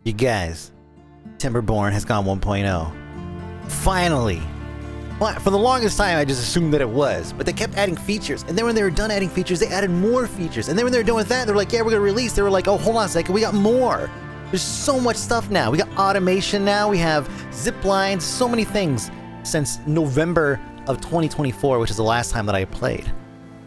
You guys, Timberborn has gone 1.0. Finally! Well, for the longest time, I just assumed that it was, but they kept adding features, and then when they were done adding features, they added more features, and then when they were done with that, they were like, yeah, we're gonna release. They were like, oh, hold on a second, we got more. There's so much stuff now. We got automation now, we have zip lines, so many things since November of 2024, which is the last time that I played.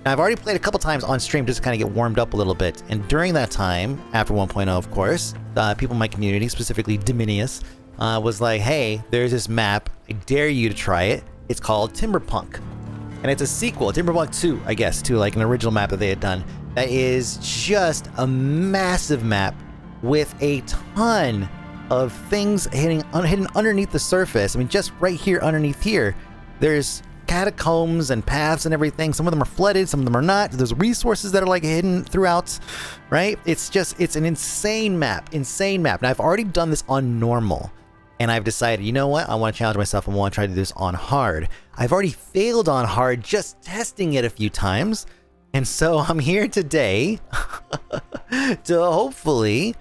Now, I've already played a couple times on stream just to kind of get warmed up a little bit, and during that time, after 1.0, of course, people in my community, specifically ingenious, was like, hey, there's this map, I dare you to try it. It's called Timberpunk, and it's a sequel, Timberpunk 2, I guess, to like an original map that they had done. That is just a massive map with a ton of things hidden underneath the surface. I mean, just right here underneath here, there's catacombs and paths and everything. Some of them are flooded, some of them are not. There's resources that are like hidden throughout, right? It's an insane map, Now, I've already done this on normal, and I've decided, you know what? I want to challenge myself and want to try to do this on hard. I've already failed on hard just testing it a few times, and so I'm here today to hopefully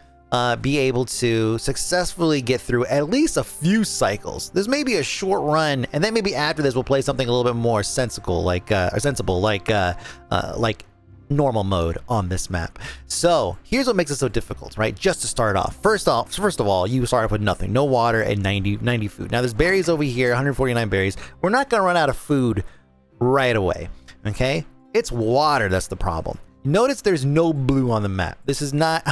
be able to successfully get through at least a few cycles. This may be a short run, and then maybe after this we'll play something a little bit more sensible, like normal mode on this map. So here's what makes it so difficult, right? Just to start off, first of all, you start off with nothing, no water, and 90 food. Now there's berries over here, 149 berries. We're not gonna run out of food right away, okay? It's water that's the problem. Notice there's no blue on the map. This is not,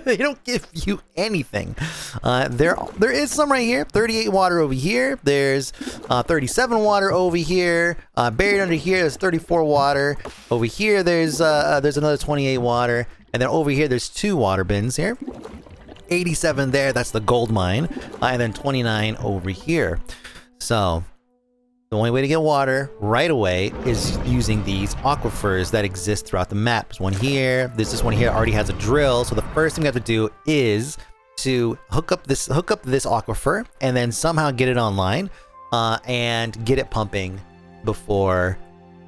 they don't give you anything. There is some right here, 38 water over here. There's 37 water over here. Buried under here, there's 34 water. Over here, there's another 28 water. And then over here, there's 2 water bins here. 87 there, that's the gold mine. And then 29 over here. So the only way to get water right away is using these aquifers that exist throughout the map. There's one here. This one here already has a drill. So the first thing we have to do is to hook up this aquifer and then somehow get it online and get it pumping before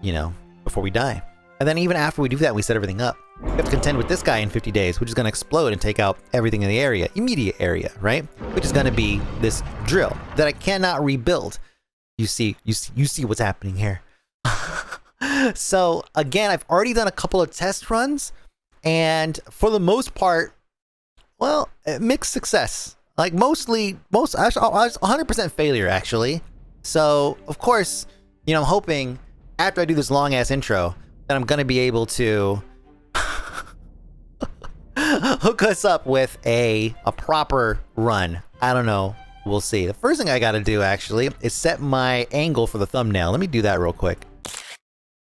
we die. And then even after we do that, we set everything up. We have to contend with this guy in 50 days, which is going to explode and take out everything in the area, immediate area, right? Which is going to be this drill that I cannot rebuild. You see what's happening here. So again, I've already done a couple of test runs, and for the most part, well, mixed success. Like actually, 100% failure actually. So of course, I'm hoping after I do this long ass intro that I'm gonna be able to hook us up with a proper run. I don't know. We'll see. The first thing I gotta do actually is set my angle for the thumbnail. Let me do that real quick.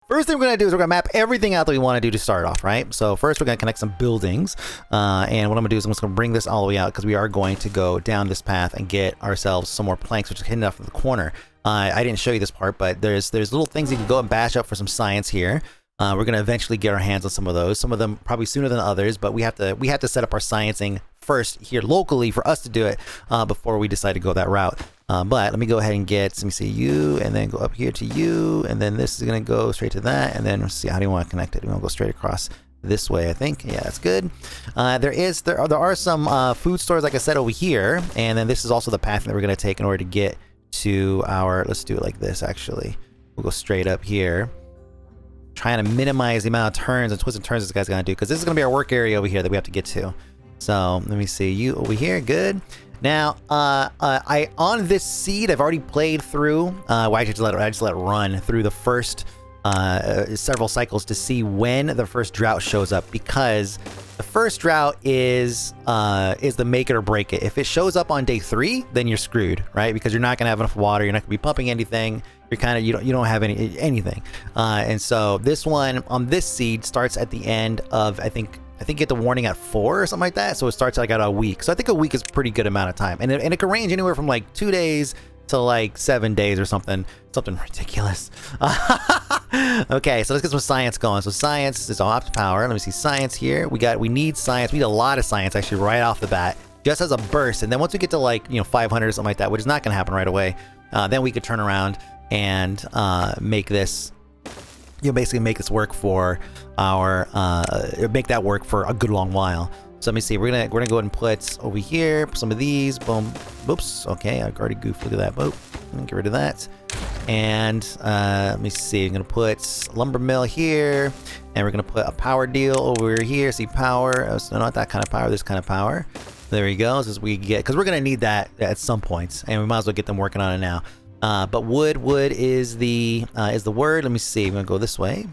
First thing we're gonna do is we're gonna map everything out that we want to do to start off, right? So first we're gonna connect some buildings, and what I'm gonna do is I'm just gonna bring this all the way out because we are going to go down this path and get ourselves some more planks, which is hidden off in the corner. I didn't show you this part, but there's little things you can go and bash up for some science here. We're gonna eventually get our hands on some of those. Some of them probably sooner than others, but we have to set up our sciencing first here locally for us to do it before we decide to go that route. But let me go ahead and let me see you, and then go up here to you, and then this is gonna go straight to that, and then let's see, how do you want to connect it? We want to go straight across this way, I think. Yeah, that's good. There are some food stores, like I said, over here, and then this is also the path that we're gonna take in order to get to our. Let's do it like this. Actually, we'll go straight up here, trying to minimize the amount of turns and twists and turns this guy's gonna do, because this is gonna be our work area over here that we have to get to. So let me see you over here. Good. Now, on this seed, I've already played through. I just let it run through the first several cycles to see when the first drought shows up, because the first drought is the make it or break it. If it shows up on day 3, then you're screwed, right? Because you're not gonna have enough water. You're not gonna be pumping anything. You're you don't have anything. And so this one on this seed starts at the end of I think you get the warning at 4 or something like that. So it starts like at a week. So I think a week is a pretty good amount of time, and it can range anywhere from like 2 days to like 7 days or something ridiculous. Okay, so let's get some science going. So science is off to power. Let me see science here. We need science. We need a lot of science actually right off the bat, just as a burst. And then once we get to like 500 or something like that, which is not going to happen right away, then we could turn around and make this. Basically make this work for our make that work for a good long while. So let me see. We're gonna go ahead and put over here some of these. Boom. Oops. Okay, I already goofed. Look at that. Boop. Get rid of that. And let me see. I'm gonna put lumber mill here, and we're gonna put a power deal over here. See power. Oh, so not that kind of power. This kind of power. There we go. As we get, because we're gonna need that at some points, and we might as well get them working on it now. But wood is the word. Let me see. I'm gonna go this way.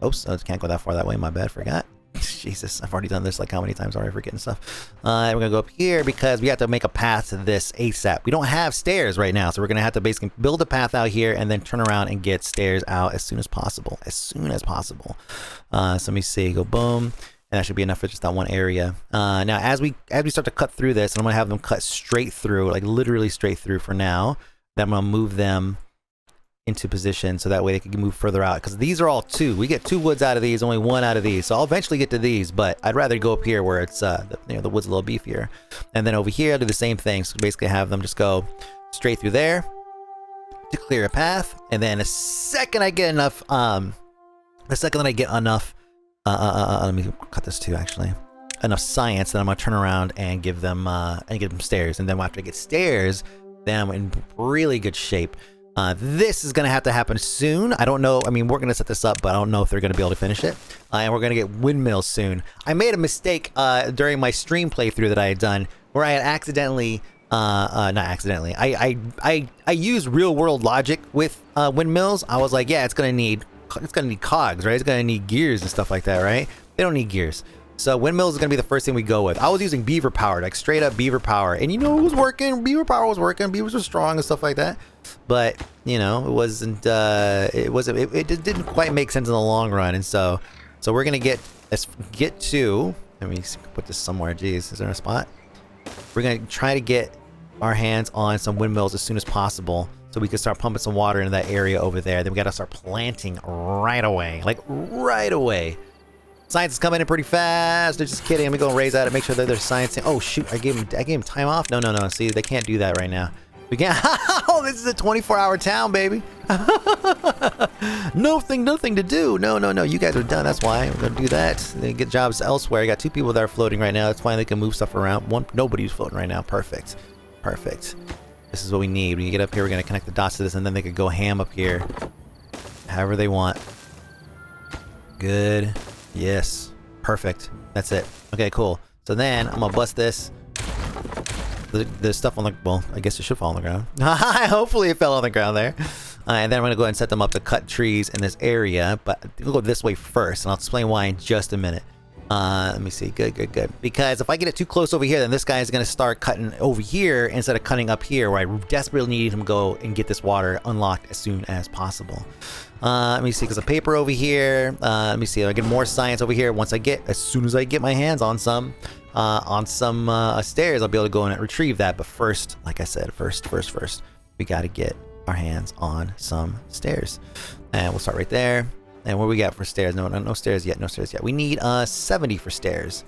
Oops. I can't go that far that way. My bad. Forgot. Jesus, I've already done this like how many times already, forgetting stuff. We're gonna go up here because we have to make a path to this ASAP. We don't have stairs right now, so we're gonna have to basically build a path out here and then turn around and get stairs out as soon as possible. So let me see. Go boom, and that should be enough for just that one area. Now, as we start to cut through this, and I'm gonna have them cut straight through, like literally straight through for now. Then I'm gonna move them into position so that way they can move further out, because these are all 2. We get 2 woods out of these, only 1 out of these, so I'll eventually get to these, but I'd rather go up here where it's the wood's a little beefier. And then over here I'll do the same thing, so basically have them just go straight through there to clear a path. And then the second I get enough let me cut this too, actually, enough science, then I'm gonna turn around and give them stairs. And then after I get stairs, then I'm in really good shape. This is going to have to happen soon. I don't know. I mean, we're going to set this up, but I don't know if they're going to be able to finish it. And we're going to get windmills soon. I made a mistake during my stream playthrough that I had done where I had accidentally, not accidentally, I used real world logic with windmills. I was like, yeah, it's going to need cogs, right? It's going to need gears and stuff like that, right? They don't need gears. So windmills is going to be the first thing we go with. I was using beaver power, like straight up beaver power. And you know, it was working. Beaver power was working. Beavers were strong and stuff like that. But, you know, it wasn't, it didn't quite make sense in the long run. And so we're going to get to, let me put this somewhere. Jeez, is there a spot? We're going to try to get our hands on some windmills as soon as possible, so we can start pumping some water into that area over there. Then we got to start planting right away. Like, right away. Science is coming in pretty fast. They're just kidding. Let me go and raise that and make sure that they're sciencing. Oh shoot! I gave him time off. No. See, they can't do that right now. We can't. Oh, this is a 24-hour town, baby. Nothing to do. No. You guys are done. That's why we're gonna do that. They get jobs elsewhere. I got 2 people that are floating right now. That's fine. They can move stuff around. Nobody's floating right now. Perfect. This is what we need. When you get up here, we're gonna connect the dots to this, and then they could go ham up here, however they want. Good. Yes. Perfect. That's it. Okay, cool. So then I'm gonna bust this. The stuff on the, well, I guess it should fall on the ground. Hopefully it fell on the ground there. And then I'm gonna go ahead and set them up to cut trees in this area, but we'll go this way first, and I'll explain why in just a minute. Let me see. Good. Because if I get it too close over here, then this guy is gonna start cutting over here instead of cutting up here, where I desperately need him to go and get this water unlocked as soon as possible. Let me see, because the paper over here. Let me see. I get more science over here. As soon as I get my hands on some stairs, I'll be able to go and retrieve that. But first, like I said, first, we got to get our hands on some stairs, and we'll start right there. And what we got for stairs? No stairs yet. We need 70 for stairs.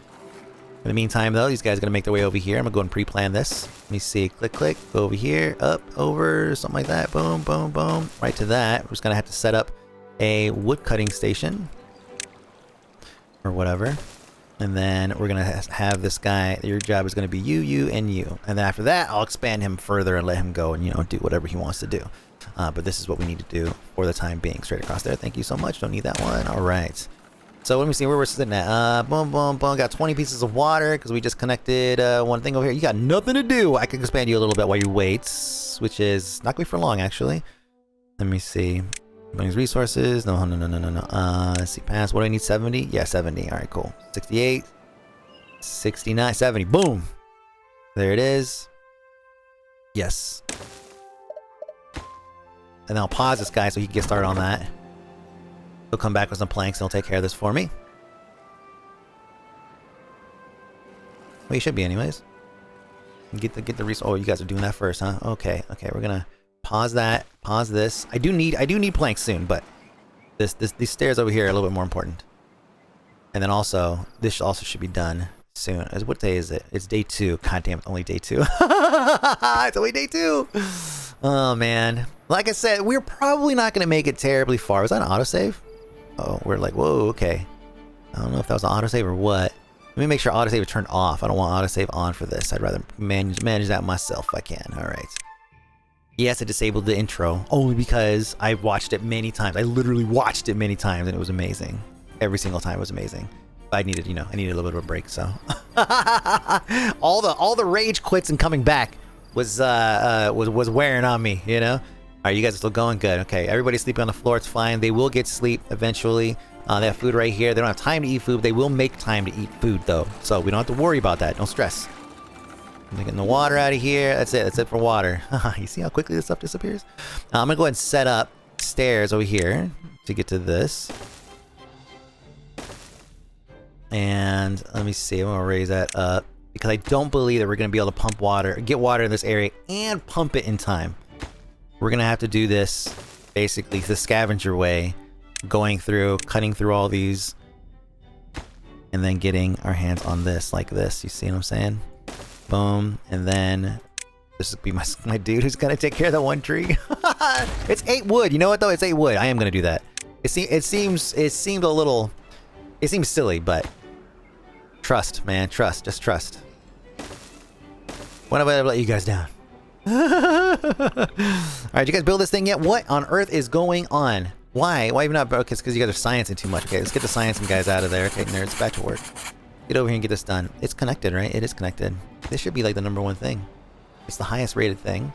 In the meantime, though, these guys are gonna make their way over here. I'm gonna go and pre-plan this. Let me see. Click. Go over here, up, over, something like that. Boom. Right to that. We're just gonna have to set up a wood cutting station or whatever. And then we're gonna have this guy. Your job is gonna be you, and you. And then after that, I'll expand him further and let him go and, you know, do whatever he wants to do. But this is what we need to do for the time being. Straight across there. Thank you so much. Don't need that one. All right. So let me see where we're sitting at. Boom. Got 20 pieces of water because we just connected one thing over here. You got nothing to do. I can expand you a little bit while you wait, which is not going to be for long, actually. Let me see. Brings resources. No. Let's see. Pass. What do I need? 70? Yeah, 70. All right, cool. 68. 69. 70. Boom. There it is. Yes. And then I'll pause this guy so he can get started on that. He'll come back with some planks and he'll take care of this for me. Well, he should be anyways. Get the resource. Oh, you guys are doing that first, huh? Okay, we're gonna pause that. Pause this. I do need planks soon, but these stairs over here are a little bit more important. And then also, this also should be done soon. What day is it? It's day 2. God damn it, only day 2. It's only day 2. Oh man. Like I said, we're probably not gonna make it terribly far. Was that an autosave? Oh, we're like, whoa, okay. I don't know if that was an autosave or what. Let me make sure autosave is turned off. I don't want autosave on for this. I'd rather manage that myself if I can. All right. Yes, I disabled the intro only because I watched it many times. I literally watched it many times and it was amazing. Every single time it was amazing. But I needed, I needed a little bit of a break, so. all the rage quits and coming back was wearing on me, All right, you guys are still going? Good. Okay, everybody's sleeping on the floor. It's fine. They will get sleep eventually. They have food right here. They don't have time to eat food. They will make time to eat food, though. So we don't have to worry about that. Don't stress. I'm getting the water out of here. That's it. That's it for water. You see how quickly this stuff disappears? I'm going to go ahead and set up stairs over here to get to this. And let me see. I'm going to raise that up because I don't believe that we're going to be able to pump water, get water in this area, and pump it in time. We're going to have to do this basically the scavenger way. Going through, cutting through all these, and then getting our hands on this like this. You see what I'm saying? Boom. And then this would be my dude who's gonna take care of that one tree. It's 8 wood. You know what though? It's 8 wood. I am gonna do that. It seems silly, but trust, man. Trust. Just trust. When have I ever let you guys down? Alright, you guys build this thing yet? What on earth is going on? Why? Why even not? Okay, it's because you guys are sciencing too much. Okay, let's get the sciencing guys out of there. Okay, nerds, back to work. Get over here and get this done. It's connected, right? It is connected. This should be like the #1 thing. It's the highest rated thing.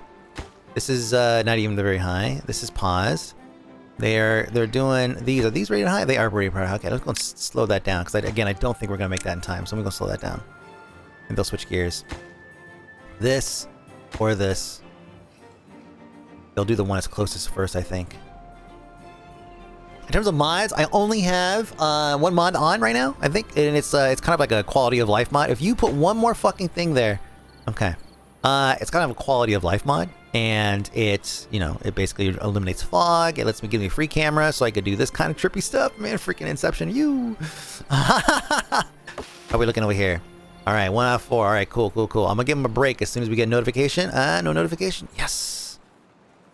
This is not even the very high. This is paused. They're doing these. Are these rated high? They are rated high. Okay, let's go and slow that down because again, I don't think we're gonna make that in time. So I'm gonna slow that down. And they'll switch gears. This or this. They'll do the one that's closest first, I think. In terms of mods, I only have one mod on right now, I think, and it's kind of like a quality of life mod. If you put one more fucking thing there, okay, it's kind of a quality of life mod, and it's it basically eliminates fog. It lets me give me a free camera so I could do this kind of trippy stuff. Man, freaking Inception, you. How are we looking over here? All right, 1 out of 4. All right, cool. I'm gonna give them a break as soon as we get a notification. No notification. Yes.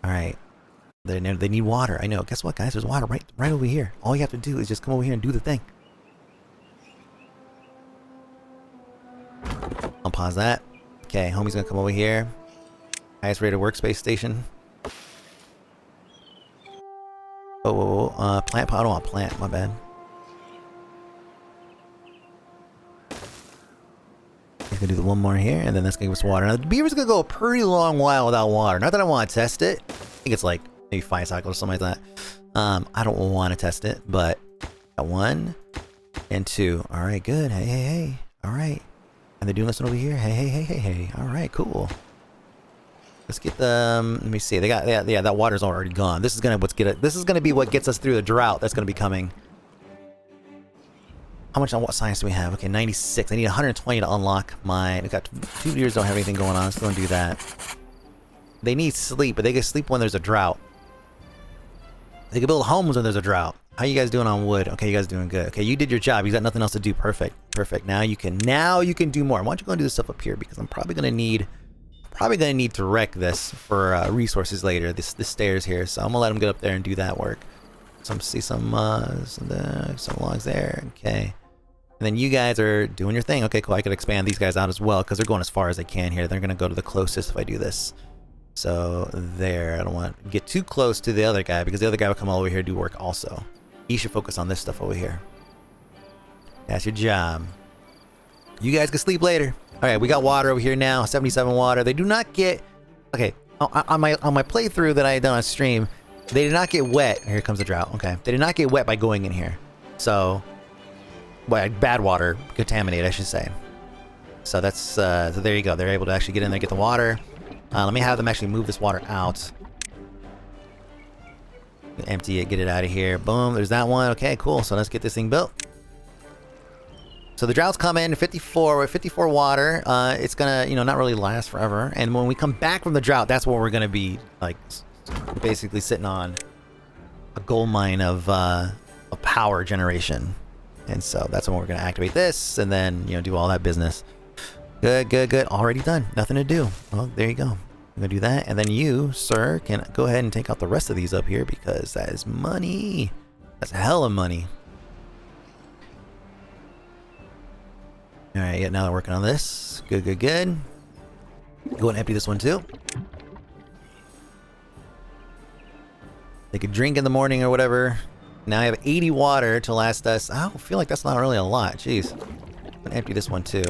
All right. They need water. I know. Guess what, guys? There's water right over here. All you have to do is just come over here and do the thing. I'll pause that. Okay, homie's gonna come over here. Highest rated workspace station. Oh, plant pot. I don't want plant. My bad. He's gonna do the one more here, and then that's gonna give us water. Now the beaver's gonna go a pretty long while without water. Not that I want to test it. I think it's like maybe 5 cycles or something like that. I don't want to test it, but 1 and 2. All right, good. Hey. All right. And they're doing this one over here. Hey. All right, cool. Let's get them. Let me see. They got that water's already gone. This is gonna be what gets us through the drought that's gonna be coming. How much on what science do we have? Okay, 96. I need 120 to unlock mine. I got 2 years. Don't have anything going on. Let's go and do that. They need sleep, but they can sleep when there's a drought. They can build homes when there's a drought. How you guys doing on wood? Okay, you guys doing good. Okay, you did your job. You got nothing else to do. Perfect. Now you can do more. Why don't you go and do this stuff up here? Because I'm probably gonna need to wreck this for resources later. This stairs here. So I'm gonna let them get up there and do that work. So see some logs there. Okay. And then you guys are doing your thing. Okay, cool. I could expand these guys out as well because they're going as far as they can here. They're gonna go to the closest if I do this. So there, I don't want to get too close to the other guy because the other guy will come all over here and do work also. He should focus on this stuff over here. That's your job. You guys can sleep later. All right, we got water over here now. 77 water. They do not get. Okay, on my playthrough that I done on stream, they did not get wet. Here comes the drought. Okay, they did not get wet by going in here. So, well, bad water, contaminated, I should say. So that's so there you go. They're able to actually get in there, get the water. Let me have them actually move this water out. Empty it, get it out of here. Boom, there's that one. Okay, cool. So let's get this thing built. So the droughts come in 54 with 54 water. It's gonna, not really last forever. And when we come back from the drought, that's when we're gonna be like basically sitting on a gold mine of power generation. And so that's when we're gonna activate this and then do all that business. Good. Already done. Nothing to do. Well, there you go. I'm gonna do that, and then you, sir, can go ahead and take out the rest of these up here because that is money. That's hella money. All right, yeah, now they're working on this. Good, good, good. Go and empty this one too. Take a drink in the morning or whatever. Now I have 80 water to last us. I don't feel like that's not really a lot. Jeez. I'm gonna empty this one too.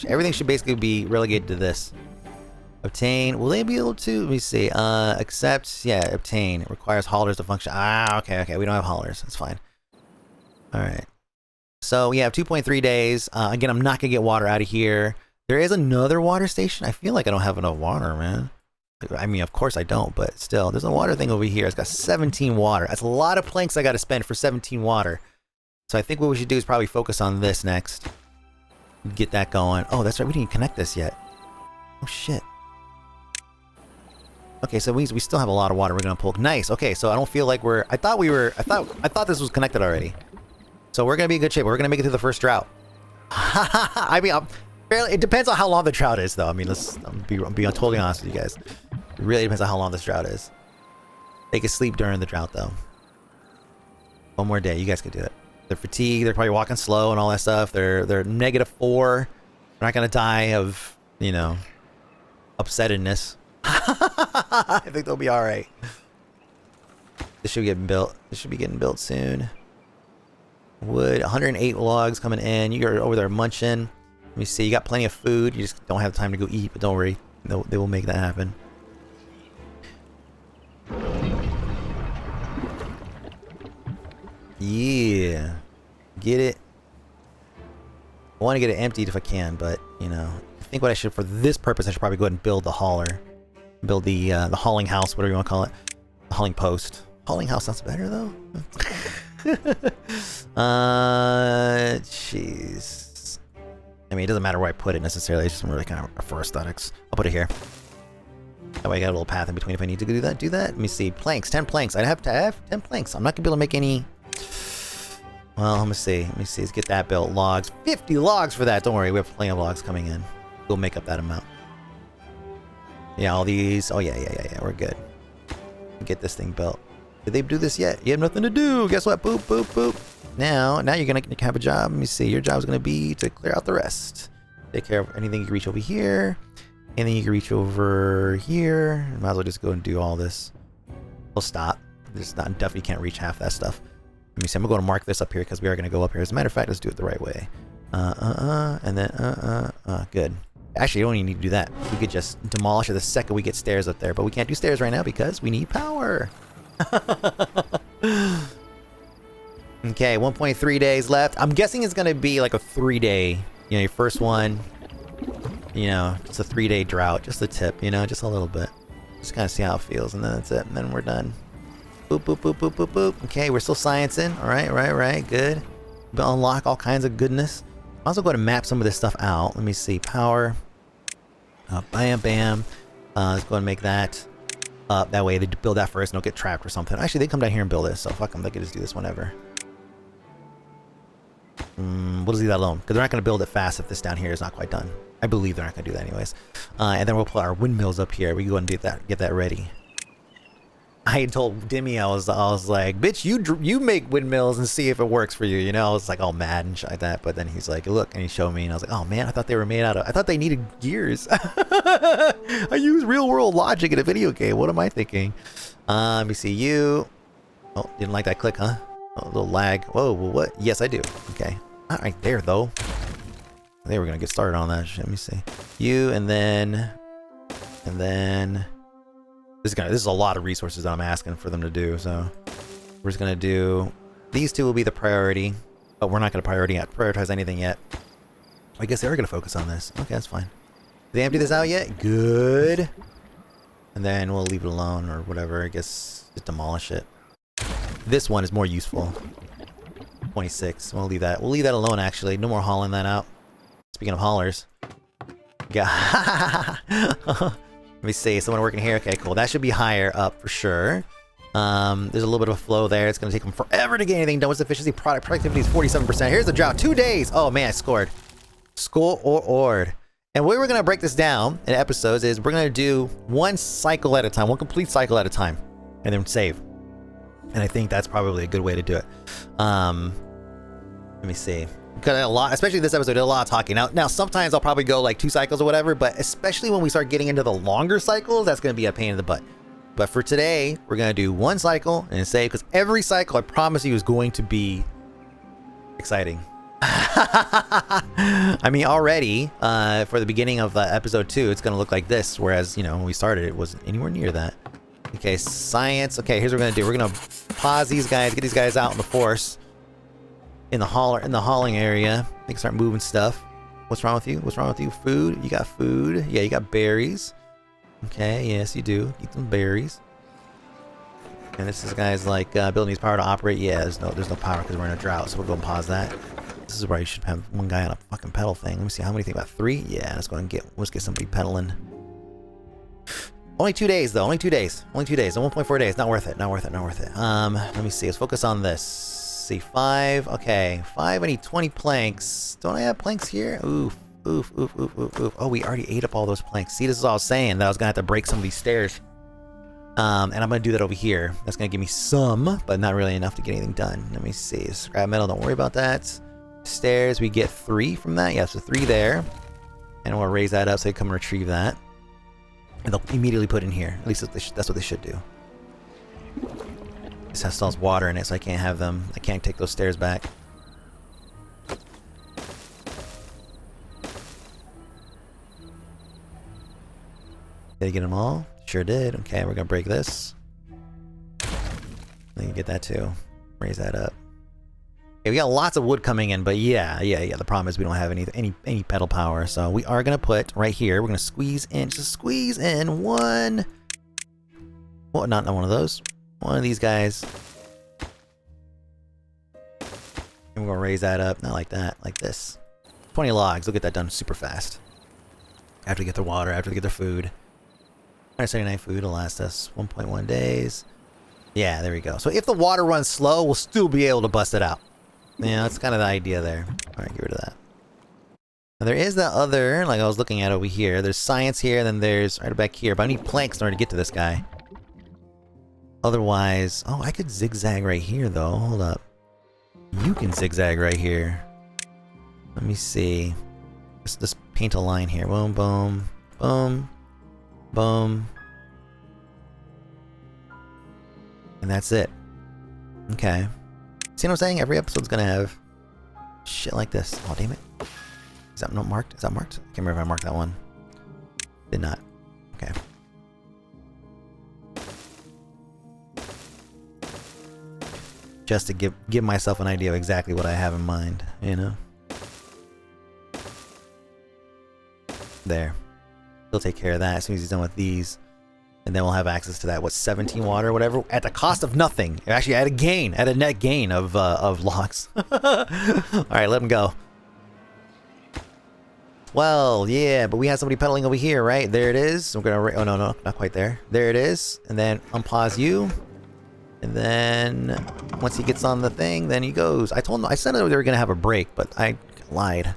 Everything should basically be relegated to this. Obtain. Will they be able to? Let me see. Accept. Yeah, obtain. It requires haulers to function. Ah, okay, okay. We don't have haulers. That's fine. All right. So we have 2.3 days. Again, I'm not gonna get water out of here. There is another water station. I feel like I don't have enough water, man. I mean, of course I don't, but still, there's a water thing over here. It's got 17 water. That's a lot of planks I got to spend for 17 water. So I think what we should do is probably focus on this next. Get that going. Oh, that's right. We didn't connect this yet. Oh shit. Okay, so we still have a lot of water we're gonna pull. Nice. Okay, so I don't feel like we're. I thought this was connected already. So we're gonna be in good shape. We're gonna make it through the first drought. I mean, it depends on how long the drought is, though. I mean, I'm being totally honest with you guys. It really depends on how long this drought is. They can sleep during the drought, though. One more day, you guys can do it. They're fatigued. They're probably walking slow and all that stuff. They're -4. They're not gonna die of, you know, upsettedness. I think they'll be all right. This should be getting built. This should be getting built soon. Wood, 108 logs coming in. You're over there munching. Let me see. You got plenty of food. You just don't have time to go eat, but don't worry. They will make that happen. Yeah. Get it. I want to get it emptied if I can, but, you know, I think what I should, for this purpose, I should probably go ahead and build the hauler. Build the hauling house, whatever you want to call it. The hauling post. Hauling house sounds better, though. Jeez. I mean, it doesn't matter where I put it necessarily. It's just really kind of for aesthetics. I'll put it here. That way I got a little path in between if I need to do that. Let me see. Planks. 10 planks. I'd have to have 10 planks. I'm not going to be able to make any... Well, let me see. Let's get that built. Logs. 50 logs for that. Don't worry. We have plenty of logs coming in. We'll make up that amount. Yeah, all these. Oh, yeah. We're good. Get this thing built. Did they do this yet? You have nothing to do. Guess what? Boop, boop, boop. Now you're going to have a job. Let me see. Your job is going to be to clear out the rest. Take care of anything you can reach over here. Anything you can reach over here. Might as well just go and do all this. We'll stop. Definitely can't reach half that stuff. Let me see. I'm going to mark this up here because we are going to go up here. As a matter of fact, let's do it the right way. And then, good. Actually, you don't even need to do that. We could just demolish it the second we get stairs up there. But we can't do stairs right now because we need power. Okay, 1.3 days left. I'm guessing it's going to be like a 3-day, you know, your first one, you know, just a 3-day drought. Just a tip, you know, just a little bit. Just kind of see how it feels, and then that's it. And then we're done. Boop, boop, boop, boop, boop, boop. Okay, we're still sciencing. All right, right. Good. We'll unlock all kinds of goodness. I'm also going to map some of this stuff out. Let me see. Power. Bam, bam. Let's go and make that up. That way they build that first and don't get trapped or something. Actually, they come down here and build this, so fuck them. They can just do this whenever. We'll just leave that alone, because they're not going to build it fast if this down here is not quite done. I believe they're not going to do that anyways. And then we'll put our windmills up here. We can go and get that ready. I told Dimmy, I was like, bitch, you make windmills and see if it works for you, you know? I was like all mad and shit like that, but then he's like, look, and he showed me, and I was like, oh man, I thought they were made out of, I thought they needed gears. I use real world logic in a video game. What am I thinking? Let me see you. Oh, didn't like that click, huh? Oh, a little lag. Whoa, what? Yes, I do. Okay. Not right there, though. They were gonna get started on that shit. Let me see. You, and then... This is a lot of resources that I'm asking for them to do, so... We're just gonna do... These two will be the priority, but we're not gonna prioritize anything yet. I guess they are gonna focus on this. Okay, that's fine. Did they empty this out yet? Good. And then we'll leave it alone, or whatever. I guess just demolish it. This one is more useful. 26. We'll leave that. We'll leave that alone, actually. No more hauling that out. Speaking of haulers. Yeah. Let me see. Someone working here. Okay, cool. That should be higher up for sure. There's a little bit of a flow there. It's going to take them forever to get anything done. What's efficiency? Productivity is 47%. Here's the drought. 2 days. Oh, man, I scored. Scored. And the way we're going to break this down in episodes is we're going to do one cycle at a time. One complete cycle at a time. And then save. And I think that's probably a good way to do it. Let me see. Because a lot, especially this episode, did a lot of talking. Now sometimes I'll probably go like 2 cycles or whatever, but especially when we start getting into the longer cycles, that's going to be a pain in the butt. But for today, we're going to do 1 cycle and save, because every cycle, I promise you, is going to be exciting. I mean, already, for the beginning of episode 2, it's going to look like this, whereas, you know, when we started, it wasn't anywhere near that. Okay, science. Okay, here's what we're going to do. We're going to pause these guys, get these guys out in the force. In the hauling area. They can start moving stuff. What's wrong with you? What's wrong with you? Food? You got food. Yeah, you got berries. Okay, yes, you do. Eat some berries. And this is guys like building these power to operate. Yeah, there's no power because we're in a drought, so we'll go and pause that. This is where you should have one guy on a fucking pedal thing. Let me see how many think about 3. Yeah, let's go and let's get somebody pedaling. Only 2 days though. Only 2 days. Only 2 days. 1.4 days. Not worth it. Not worth it. Not worth it. Let me see. Let's focus on this. See, 5. Okay, 5. I need 20 planks. Don't I have planks here? Oof. Oof. Oh, we already ate up all those planks. See, this is all I was saying, that I was gonna have to break some of these stairs. And I'm gonna do that over here. That's gonna give me some, but not really enough to get anything done. Let me see. Scrap metal. Don't worry about that. Stairs. We get 3 from that. Yeah, so 3 there. And we'll raise that up so they come and retrieve that. And they'll immediately put in here. At least that's what they should do. This has water in it, so I can't have them. I can't take those stairs back. Did I get them all? Sure did. Okay, we're gonna break this. Then you get that too. Raise that up. Okay, we got lots of wood coming in, but yeah. The problem is we don't have any pedal power, so we are gonna put right here. We're gonna squeeze in, just squeeze in one. Well, not one of those. One of these guys. And we're gonna raise that up, not like that, like this. 20 logs, we'll get that done super fast. After we get the water, after we get the food. 179 food will last us 1.1 days. Yeah, there we go. So if the water runs slow, we'll still be able to bust it out. Yeah, that's kind of the idea there. Alright, get rid of that. Now there is that other, like I was looking at over here. There's science here, and then there's right back here. But I need planks in order to get to this guy. Otherwise... Oh, I could zigzag right here, though. Hold up. You can zigzag right here. Let me see. Let's paint a line here. Boom, boom, boom, boom. And that's it. Okay. See what I'm saying? Every episode's gonna have shit like this. Oh, damn it. Is that not marked? Is that marked? I can't remember if I marked that one. Did not. Okay. Just to give myself an idea of exactly what I have in mind, you know? There. He'll take care of that as soon as he's done with these. And then we'll have access to that, what, 17 water or whatever, at the cost of nothing. Actually, at a net gain of logs. Alright, let him go. Well, yeah, but we have somebody pedaling over here, right? There it is. We're gonna... Oh, no, not quite there. There it is. And then unpause you. And then once he gets on the thing, then he goes. I said they were gonna have a break, but I lied.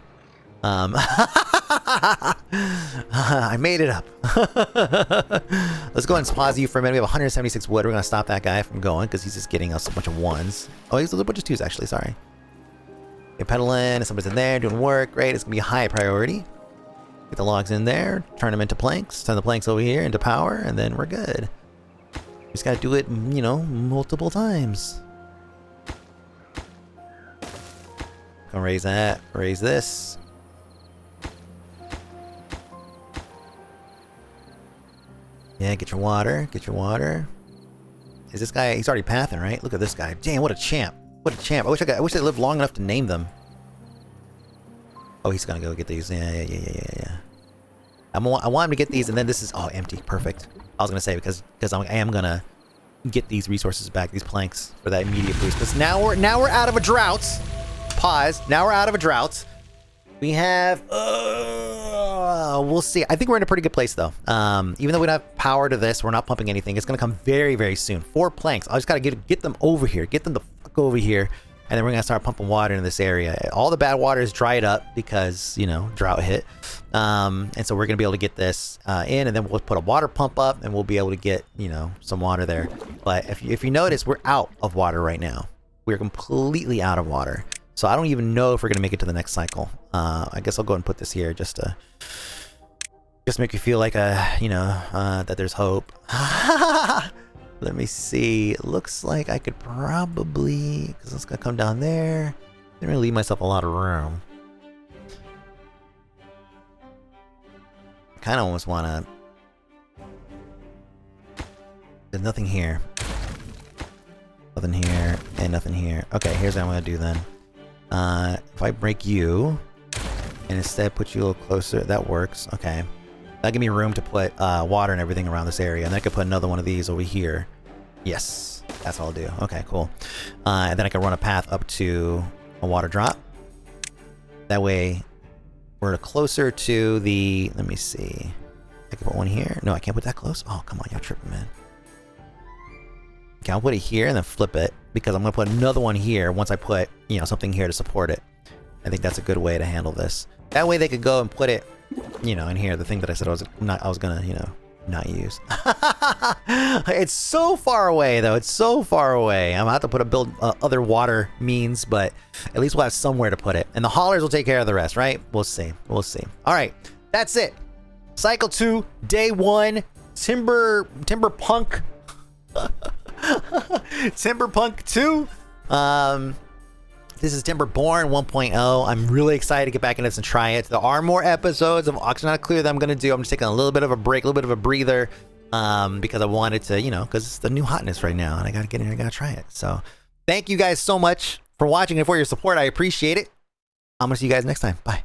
I made it up. Let's go ahead and pause you for a minute. We have 176 wood. We're gonna stop that guy from going because he's just getting us a bunch of 1s. Oh, he's a bunch of 2s actually. Sorry. Okay, pedaling. Somebody's in there doing work. Great. It's gonna be a high priority. Get the logs in there. Turn them into planks. Turn the planks over here into power, and then we're good. Just gotta do it, you know, multiple times. Gonna raise that, raise this. Yeah, get your water, get your water. Is this guy, he's already pathing, right? Look at this guy. Damn, what a champ. What a champ. I wish I lived long enough to name them. Oh, he's gonna go get these. Yeah. I want him to get these, and then this is, oh, empty. Perfect. I was gonna say because I am gonna get these resources back, these planks, for that immediate boost. Because now we're out of a drought. Pause. Now we're out of a drought. We have we'll see. I think we're in a pretty good place though. Even though we don't have power to this, we're not pumping anything. It's gonna come very, very soon. 4 planks. I just gotta get them over here. Get them the fuck over here. And then we're gonna start pumping water into this area. All the bad water is dried up because, you know, drought hit. And so we're gonna be able to get this in, and then we'll put a water pump up, and we'll be able to get, you know, some water there. But if you notice, we're out of water right now. We're completely out of water. So I don't even know if we're gonna make it to the next cycle. I guess I'll go and put this here just to make you feel like that there's hope. Let me see. It looks like I could probably, because it's gonna come down there. Didn't really leave myself a lot of room. I kind of almost wanna. There's nothing here. Nothing here, and nothing here. Okay, here's what I'm gonna do then. If I break you, and instead put you a little closer, that works. Okay. That'll give me room to put water and everything around this area. And then I could put another one of these over here. Yes, that's what I'll do. Okay, cool. And then I can run a path up to a water drop. That way, we're closer to the... Let me see. I can put one here. No, I can't put that close. Oh, come on, y'all tripping, man. Okay, I'll put it here and then flip it. Because I'm going to put another one here once I put, something here to support it. I think that's a good way to handle this. That way they could go and put it... in here, the thing that I said I was gonna, not use. It's so far away, though. It's so far away. I'm gonna have to build other water means, but at least we'll have somewhere to put it. And the haulers will take care of the rest, right? We'll see. We'll see. All right, that's it. Cycle 2, day 1, Timberpunk. Timberpunk 2. This is Timberborn 1.0. I'm really excited to get back into this and try it. There are more episodes of Auction Not Clear that I'm going to do. I'm just taking a little bit of a break, a little bit of a breather, because I wanted to, because it's the new hotness right now, and I got to get in here, I got to try it. So thank you guys so much for watching and for your support. I appreciate it. I'm going to see you guys next time. Bye.